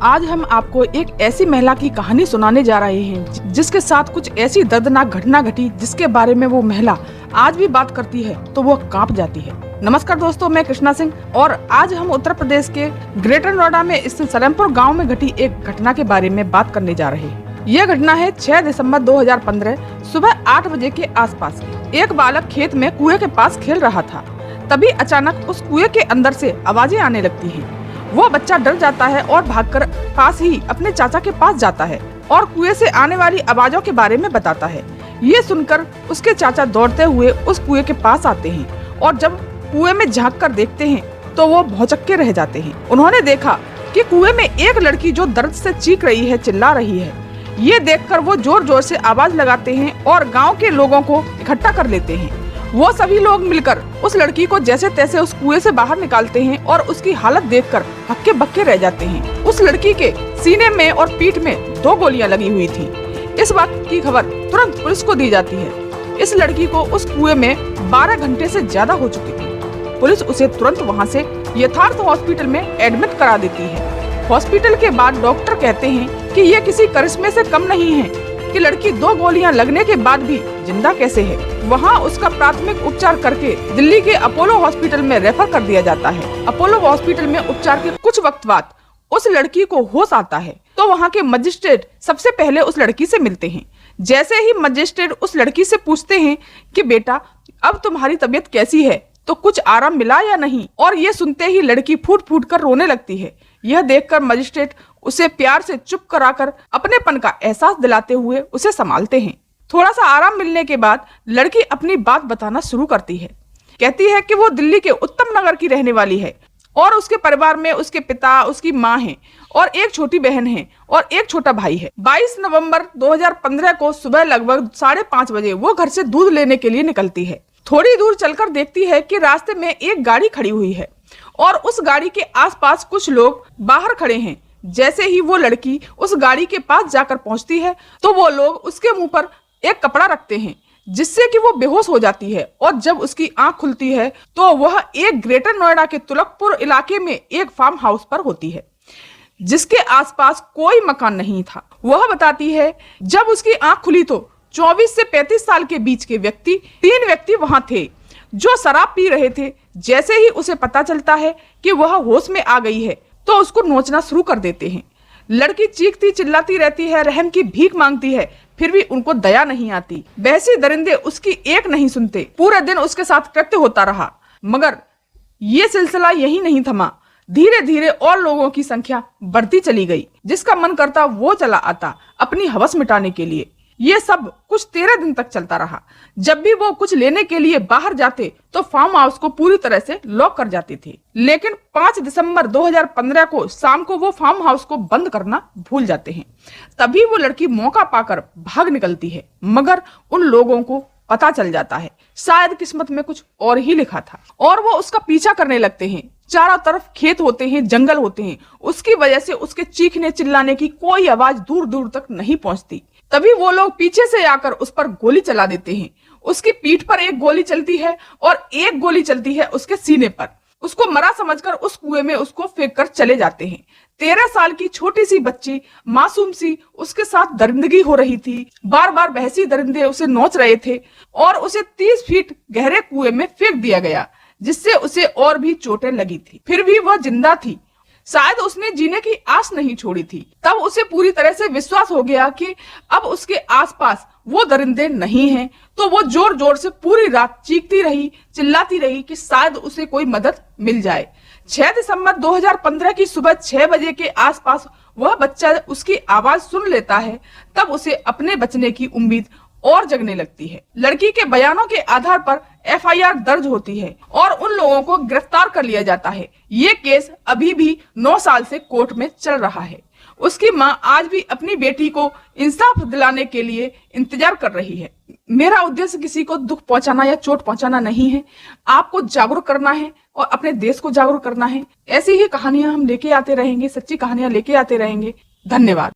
आज हम आपको एक ऐसी महिला की कहानी सुनाने जा रहे हैं जिसके साथ कुछ ऐसी दर्दनाक घटना घटी जिसके बारे में वो महिला आज भी बात करती है तो वो कांप जाती है। नमस्कार दोस्तों, मैं कृष्णा सिंह और आज हम उत्तर प्रदेश के ग्रेटर नोएडा में स्थित सलेमपुर गांव में घटी एक घटना के बारे में बात करने जा रहे हैं। यह घटना है 6 दिसंबर 2015 सुबह 8 बजे के आसपास। एक बालक खेत में कुएं के पास खेल रहा था। तभी अचानक उस कुएं के अंदर से आवाजें आने लगती हैं। वो बच्चा डर जाता है और भागकर पास ही अपने चाचा के पास जाता है और कुएं से आने वाली आवाजों के बारे में बताता है। ये सुनकर उसके चाचा दौड़ते हुए उस कुएं के पास आते हैं और जब कुएं में झांक कर देखते हैं तो वो भौचक्के रह जाते हैं। उन्होंने देखा कि कुएं में एक लड़की जो दर्द से चीख रही है, चिल्ला रही है। ये देखकर वो जोर जोर से आवाज लगाते हैं और गाँव के लोगों को इकट्ठा कर लेते हैं। वो सभी लोग मिलकर उस लड़की को जैसे तैसे उस कुएं से बाहर निकालते हैं और उसकी हालत देखकर हक्के बक्के रह जाते हैं। उस लड़की के सीने में और पीठ में 2 गोलियां लगी हुई थी। इस बात की खबर तुरंत पुलिस को दी जाती है। इस लड़की को उस कुएं में 12 घंटे से ज्यादा हो चुकी थी। पुलिस उसे तुरंत वहां से यथार्थ हॉस्पिटल में एडमिट करा देती है। हॉस्पिटल के बाद डॉक्टर कहते हैं कि ये किसी करिश्मे से कम नहीं है कि लड़की 2 गोलियां लगने के बाद भी जिंदा कैसे है। वहां उसका प्राथमिक उपचार करके दिल्ली के अपोलो हॉस्पिटल में रेफर कर दिया जाता है। अपोलो हॉस्पिटल में उपचार के कुछ वक्त बाद उस लड़की को होश आता है तो वहां के मजिस्ट्रेट सबसे पहले उस लड़की से मिलते हैं। जैसे ही मजिस्ट्रेट उस लड़की से पूछते हैं कि बेटा अब तुम्हारी तबीयत कैसी है, तो कुछ आराम मिला या नहीं, और ये सुनते ही लड़की फूट फूट कर रोने लगती है। यह देखकर मजिस्ट्रेट उसे प्यार से चुप कराकर अपनेपन का एहसास दिलाते हुए उसे संभालते हैं। थोड़ा सा आराम मिलने के बाद लड़की अपनी बात बताना शुरू करती है। कहती है कि वो दिल्ली के उत्तम नगर की रहने वाली है और उसके परिवार में उसके पिता, उसकी माँ है और एक छोटी बहन है और एक छोटा भाई है। 22 नवंबर 2015 को सुबह लगभग 5:30 बजे वो घर से दूध लेने के लिए निकलती है। थोड़ी दूर चलकर देखती है कि रास्ते में एक गाड़ी खड़ी हुई है और उस गाड़ी के आसपास कुछ लोग बाहर खड़े हैं। जैसे ही वो लड़की उस गाड़ी के पास जाकर पहुंचती है तो वो लोग उसके मुंह पर एक कपड़ा रखते हैं जिससे कि वो बेहोश हो जाती है और जब उसकी आंख खुलती है तो वह एक ग्रेटर नोएडा के तुलकपुर इलाके में एक फार्म हाउस पर होती है जिसके आसपास कोई मकान नहीं था। वह बताती है जब उसकी आंख खुली तो 24 से 35 साल के बीच के 3 व्यक्ति वहां थे जो शराब पी रहे थे। जैसे ही उसे पता चलता है कि वह होश में आ गई है तो उसको नोचना शुरू कर देते हैं। लड़की चीखती चिल्लाती रहती है, रहम की भीख मांगती है, फिर भी उनको दया नहीं आती। बहसी दरिंदे उसकी एक नहीं सुनते। पूरे दिन उसके साथ कृत्य होता रहा मगर ये सिलसिला यही नहीं थमा। धीरे धीरे और लोगों की संख्या बढ़ती चली गई। जिसका मन करता वो चला आता अपनी हवस मिटाने के लिए। ये सब कुछ 13 दिन तक चलता रहा। जब भी वो कुछ लेने के लिए बाहर जाते तो फार्म हाउस को पूरी तरह से लॉक कर जाते थे। लेकिन 5 दिसंबर 2015 को शाम को वो फार्म हाउस को बंद करना भूल जाते हैं। तभी वो लड़की मौका पाकर भाग निकलती है मगर उन लोगों को पता चल जाता है शायद किस्मत में कुछ और ही लिखा था और वो उसका पीछा करने लगते हैं। चारों तरफ खेत होते हैं, जंगल होते हैं। उसकी वजह से उसके चीखने चिल्लाने की कोई आवाज दूर दूर तक नहीं पहुंचती। तभी वो लोग पीछे से आकर उस पर गोली चला देते हैं। उसकी पीठ पर एक गोली चलती है और एक गोली चलती है उसके सीने पर। उसको मरा समझकर उस कुएं में उसको फेंक कर चले जाते हैं। 13 साल की छोटी सी बच्ची मासूम सी उसके साथ दरिंदगी हो रही थी। बार बार बहसी दरिंदे उसे नोच रहे थे और उसे 30 फीट गहरे कुएं में फेंक दिया गया जिससे उसे और भी चोटें लगी थी। फिर भी वह जिंदा थी। शायद उसने जीने की आस नहीं छोड़ी थी। तब उसे पूरी तरह से विश्वास हो गया कि अब उसके आसपास वो दरिंदे नहीं हैं। तो वो जोर जोर से पूरी रात चीखती रही, चिल्लाती रही कि शायद उसे कोई मदद मिल जाए। 6 दिसंबर 2015 की सुबह 6 बजे के आसपास वह बच्चा उसकी आवाज सुन लेता है। तब उसे अपने बचने की उम्मीद और जगने लगती है। लड़की के बयानों के आधार पर FIR दर्ज होती है और उन लोगों को गिरफ्तार कर लिया जाता है। ये केस अभी भी 9 साल से कोर्ट में चल रहा है। उसकी मां आज भी अपनी बेटी को इंसाफ दिलाने के लिए इंतजार कर रही है। मेरा उद्देश्य किसी को दुख पहुंचाना या चोट पहुंचाना नहीं है। आपको जागरूक करना है और अपने देश को जागरूक करना है। ऐसी ही कहानियां हम लेके आते रहेंगे, सच्ची कहानियां लेके आते रहेंगे। धन्यवाद।